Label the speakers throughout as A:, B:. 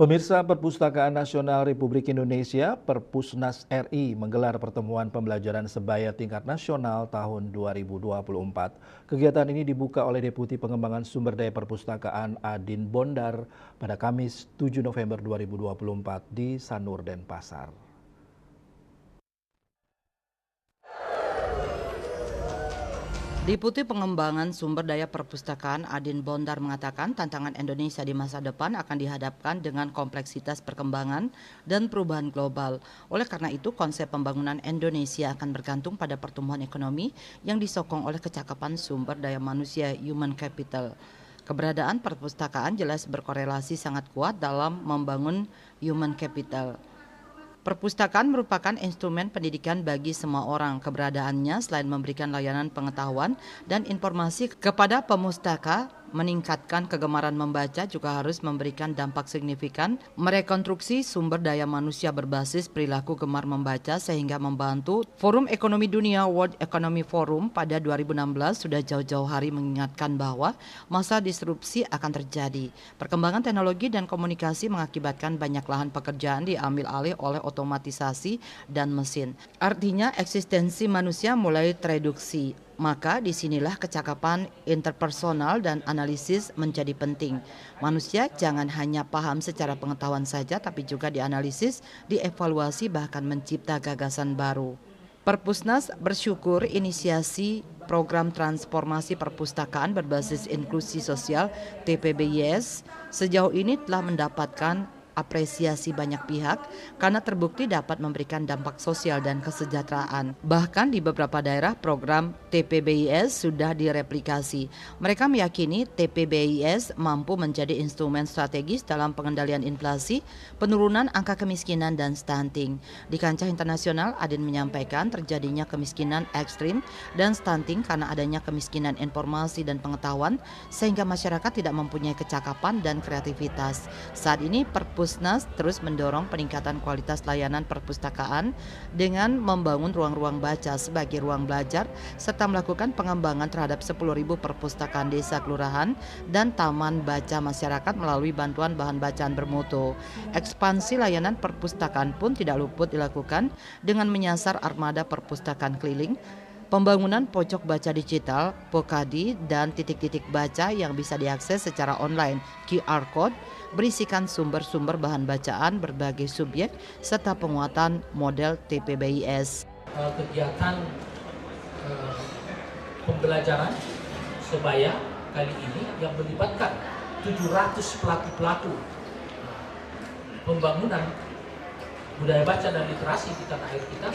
A: Pemirsa Perpustakaan Nasional Republik Indonesia Perpusnas RI menggelar pertemuan pembelajaran sebaya tingkat nasional tahun 2024. Kegiatan ini dibuka oleh Deputi Pengembangan Sumber Daya Perpustakaan Adin Bondar pada Kamis 7 November 2024 di Sanur, Denpasar.
B: Deputi Pengembangan Sumber Daya Perpustakaan Adin Bondar mengatakan tantangan Indonesia di masa depan akan dihadapkan dengan kompleksitas perkembangan dan perubahan global. Oleh karena itu, konsep pembangunan Indonesia akan bergantung pada pertumbuhan ekonomi yang disokong oleh kecakapan sumber daya manusia human capital. Keberadaan perpustakaan jelas berkorelasi sangat kuat dalam membangun human capital. Perpustakaan merupakan instrumen pendidikan bagi semua orang. Keberadaannya selain memberikan layanan pengetahuan dan informasi kepada pemustaka, meningkatkan kegemaran membaca juga harus memberikan dampak signifikan merekonstruksi sumber daya manusia berbasis perilaku gemar membaca sehingga membantu Forum Ekonomi Dunia World Economic Forum pada 2016 sudah jauh-jauh hari mengingatkan bahwa masa disrupsi akan terjadi. Perkembangan teknologi dan komunikasi mengakibatkan banyak lahan pekerjaan diambil alih oleh otomatisasi dan mesin. Artinya eksistensi manusia mulai tereduksi. Maka disinilah kecakapan interpersonal dan analisis menjadi penting. Manusia jangan hanya paham secara pengetahuan saja, tapi juga dianalisis, dievaluasi, bahkan mencipta gagasan baru. Perpusnas bersyukur inisiasi program transformasi perpustakaan berbasis inklusi sosial TPBIS sejauh ini telah mendapatkan apresiasi banyak pihak karena terbukti dapat memberikan dampak sosial dan kesejahteraan. Bahkan di beberapa daerah program TPBIS sudah direplikasi. Mereka meyakini TPBIS mampu menjadi instrumen strategis dalam pengendalian inflasi, penurunan angka kemiskinan dan stunting. Di kancah internasional, Adin menyampaikan terjadinya kemiskinan ekstrim dan stunting karena adanya kemiskinan informasi dan pengetahuan sehingga masyarakat tidak mempunyai kecakapan dan kreativitas. Saat ini Perpusnas terus mendorong peningkatan kualitas layanan perpustakaan dengan membangun ruang-ruang baca sebagai ruang belajar serta melakukan pengembangan terhadap 10.000 perpustakaan desa kelurahan dan taman baca masyarakat melalui bantuan bahan bacaan bermutu. Ekspansi layanan perpustakaan pun tidak luput dilakukan dengan menyasar armada perpustakaan keliling, pembangunan pojok baca digital, Pokadi, dan titik-titik baca yang bisa diakses secara online, QR Code, berisikan sumber-sumber bahan bacaan berbagai subjek, serta penguatan model TPBIS.
C: Kegiatan pembelajaran sebaya kali ini yang melibatkan 700 pelaku-pelaku pembangunan budaya baca dan literasi di tanah air kita,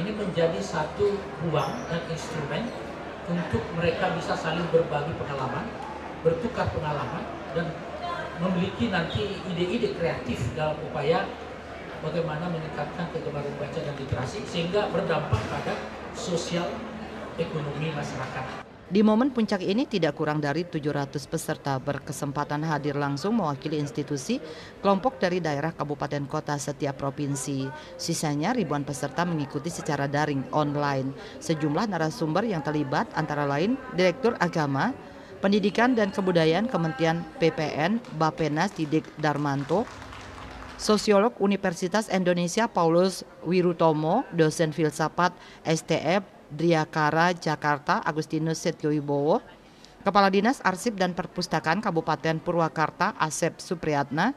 C: ini menjadi satu ruang dan instrumen untuk mereka bisa saling berbagi pengalaman, bertukar pengalaman, dan memiliki nanti ide-ide kreatif dalam upaya bagaimana meningkatkan kegemaran baca dan literasi sehingga berdampak pada sosial ekonomi masyarakat.
B: Di momen puncak ini tidak kurang dari 700 peserta berkesempatan hadir langsung mewakili institusi, kelompok dari daerah kabupaten kota setiap provinsi. Sisanya ribuan peserta mengikuti secara daring online. Sejumlah narasumber yang terlibat antara lain Direktur Agama, Pendidikan dan Kebudayaan Kementerian PPN Bappenas Didik Darmanto, Sosiolog Universitas Indonesia Paulus Wirutomo, dosen filsafat STF Driakara Jakarta Agustinus Setiowibowo, Kepala Dinas Arsip dan Perpustakaan Kabupaten Purwakarta Asep Supriyatna,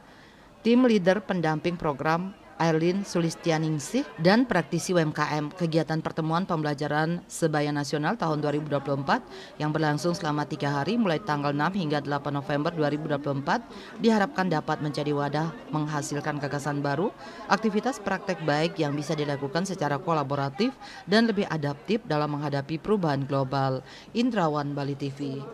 B: tim leader pendamping program Airlin Sulistianingsih, dan praktisi UMKM. Kegiatan pertemuan pembelajaran sebaya nasional tahun 2024 yang berlangsung selama 3 hari mulai tanggal 6 hingga 8 November 2024 diharapkan dapat menjadi wadah menghasilkan gagasan baru, aktivitas praktek baik yang bisa dilakukan secara kolaboratif dan lebih adaptif dalam menghadapi perubahan global. Indrawan, Bali TV.